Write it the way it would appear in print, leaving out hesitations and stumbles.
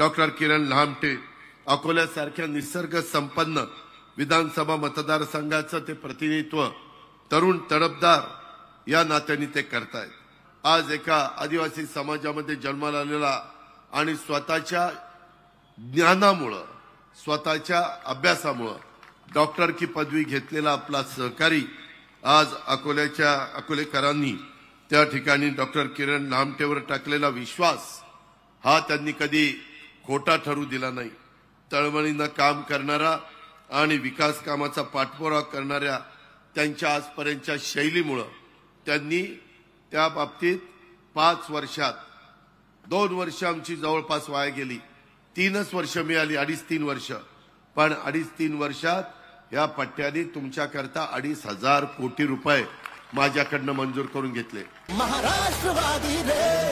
Doctor किरण लहामटे अकोल्यासारख्या निसर्ग संपन्न विधानसभा मतदारसंघाचं ते प्रतिनिधित्व तरुण तडफदार या नात्याने ते करतायत। आज एका आदिवासी समाजामध्ये जन्माला आलेला आणि स्वतःच्या ज्ञानामुळे स्वतःच्या अभ्यासामुळे डॉक्टर की पदवी घेतलेला आपला सहकारी आज अकोलेकरांनी त्या ठिकाणी डॉक्टर किरण लहामटेवर टाकलेला विश्वास हा त्यांनी कधी खोटा ठरू दिला नाही। तळमळीनं काम करणारा आणि विकास कामाचा पाठपुरावा करणाऱ्या त्यांच्या आजपर्यंतच्या शैलीमुळे त्यांनी त्या बाबतीत 5 वर्षात 2 वर्ष आमची जवळपास वाया गेली, 3च वर्ष मिळाली, 2.5-3 वर्ष, पण 2.5-3 वर्षात या पट्ट्याने तुमच्याकरता 2,500 कोटी रुपये माझ्याकडनं मंजूर करून घेतले। महाराष्ट्रवादी रे